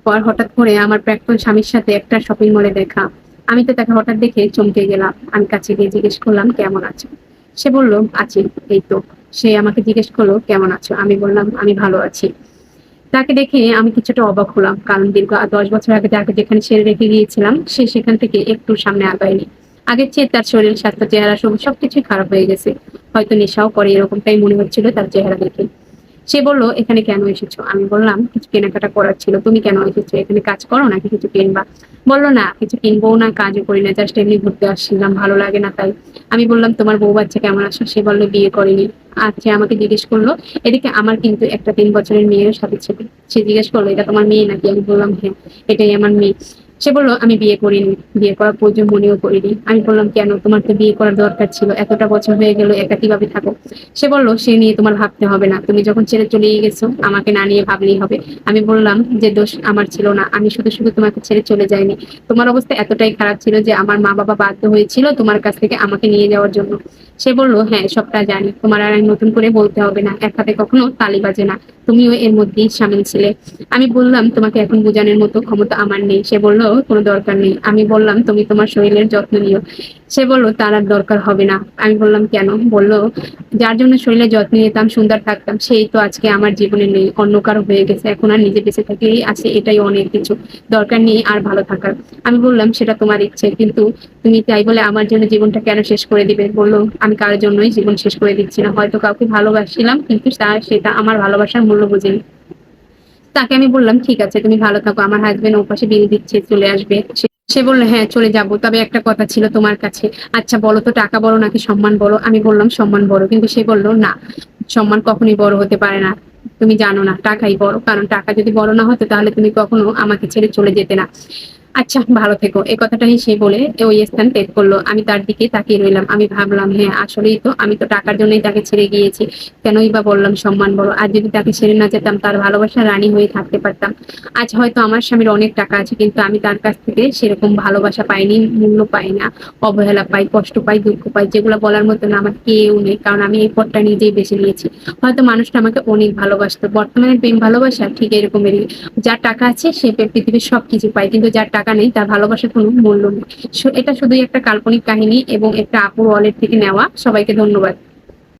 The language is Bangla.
পর হঠাৎ করে আমার প্রাক্তন স্বামীর সাথে একটা শপিং মলে দেখা। আমি তো তাকে হঠাৎ দেখে চমকে গেলাম। আমি কাছে গিয়ে জিজ্ঞেস করলাম, "কেমন আছো?" সে বলল, "আছি, এই তো।" সে আমাকে জিজ্ঞেস করলো, "কেমন আছো?" আমি বললাম, "আমি ভালো আছি।" তাকে দেখে আমি কিছুটা অবাক হলাম। কারণ দীর্ঘ ১০ বছর আগে তাকে যেখানে ছেড়ে রেখে গিয়েছিলাম, সে সেখান থেকে একটু সামনে আগায়নি। আগের চেয়ে তার শরীর স্বাস্থ্য, চেহারা সবকিছুই খারাপ হয়ে গেছে। হয়তো নেশাও করে, এরকমটাই মনে হচ্ছিল তার চেহারা দেখে। সে বলল, "এখানে কেন এসেছো?" আমি বললাম, "কিছু কেনাকাটা করার ছিল।" "তুমি কেন এসেছো? এখানে কাজ করো নাকি কিছু কিনবা?" বলল, "না, কিছু কিনবও না, কাজও করি না। জাস্ট এমনি ঘুরতে আসছিলাম। ভালো লাগে না তাই।" আমি বললাম, "তোমার বউ বাচ্চা কেমন আছে?" সে বলল, "বিয়ে করেনি।" আর সে আমাকে জিজ্ঞেস করলো, এদিকে আমার কিন্তু একটা ৩ বছরের মেয়ের সাথে ছিল। সে জিজ্ঞেস করলো, "এটা তোমার মেয়ে নাকি?" আমি বললাম, "হ্যাঁ, এটাই আমার মেয়ে।" সে বলল, "আমি বিয়ে করিনি। বিয়ে করার প্রয়োজন মনেও করিনি।" আমি বললাম, "কেন? তোমার তো বিয়ে করার দরকার ছিল। এতটা বছর হয়ে গেল, একা কিভাবে থাকো?" সে বলল, "সে নিয়ে তোমার ভাবতে হবে না। তুমি যখন ছেড়ে চলেই গেছো, আমাকে না নিয়ে ভাবলেই হবে।" আমি বললাম যে, "দোষ আমার ছিল না। আমি শুধু তোমাকে ছেড়ে চলে যাইনি। তোমার অবস্থা এতটাই খারাপ ছিল যে আমার মা-বাবা বাধ্য হয়েছিল তোমার কাছ থেকে আমাকে নিয়ে যাওয়ার জন্য।" সে বলল, "হ্যাঁ, সবটা জানি। তোমার আর নতুন করে বলতে হবে না। এক হাতে কখনো তালি বাজে না। তুমিও এর মধ্যেই শামিল ছিলে।" আমি বললাম, "তোমাকে এখন বোঝানোর মতো ক্ষমতা আমার নেই।" সে বলল, "কোনো দরকার নেই।" আমি বললাম, "তুমি তোমার শরীরের যত্ন নিও।" সে বলল, "তার আর দরকার হবে না।" আমি বললাম, "কেন?" বলল, "যার জন্য শরীরের যত্ন নিতাম, সুন্দর থাকতাম, সেই তো আজকে আমার জীবনে নেই। অন্য কারো হয়ে গেছে। এখন আর নিজে বেঁচে থাকলেই আছে, এটাই অনেক কিছু। দরকার নেই আর ভালো থাকার।" আমি বললাম, "সেটা তোমার ইচ্ছে। কিন্তু তুমি তাই বলে আমার জন্য জীবনটা কেন শেষ করে দিবে?" বলল, "আমি কারোর জন্যই জীবন শেষ করে দিচ্ছি না। হয়তো কাউকে ভালোবাসছিলাম, কিন্তু সেটা আমার ভালোবাসার মূল্য বুঝেনি।" তাকে আমি বললাম, "ঠিক আছে, তুমি ভালো থাকো। আমার হাসব্যান্ড ওপাশে বিল দিচ্ছে, চলে আসবে।" সে বলল, "হ্যাঁ, চলে যাবো। তবে একটা কথা ছিল তোমার কাছে। আচ্ছা বলো তো, টাকা বড় নাকি সম্মান বড়?" আমি বললাম, "সম্মান বড়।" কিন্তু সে বলল, "না, সম্মান কখনোই বড় হতে পারে না। তুমি জানো না, টাকাই বড়। কারণ টাকা যদি বড় না হতো তাহলে তুমি কখনো আমাকে ছেড়ে চলে যেতে না। আচ্ছা, ভালো থেকো।" এ কথাটাই সে বলে ওই স্থান ত্যাগ করলো। আমি তার দিকে তাকিয়ে রইলাম। আমি ভাবলাম, হ্যাঁ, আসলেই তো আমি তো টাকার জন্যই তাকে ছেড়ে গিয়েছি। কেনই বা বললাম সম্মান বড়? আর যদি তাকে ছেড়ে না যেতাম, তার ভালোবাসার রানী হয়ে থাকতে পারতাম। আজ হয়তো আমার স্বামীর অনেক টাকা আছে, কিন্তু আমি তার কাছ থেকে সেরকম ভালোবাসা পাইনি, মূল্য পাই না, অবহেলা পাই, কষ্ট পাই, দুঃখ পাই, যেগুলো বলার মতো না, আমার কেউ নেই। কারণ আমি এই পথটা নিজেই বেছে নিয়েছি। হয়তো মানুষটা আমাকে অনেক ভালোবাসতো। বর্তমানে প্রেম ভালোবাসা ঠিক এরকমেরই। যার টাকা আছে সে পৃথিবীর সবকিছু পায়, কিন্তু যার টাকা নেই তার ভালোবাসার কোনো মূল্য নেই। এটা শুধুই একটা কাল্পনিক কাহিনী এবং একটা আপুর ওয়ালেট থেকে নেওয়া। সবাইকে ধন্যবাদ।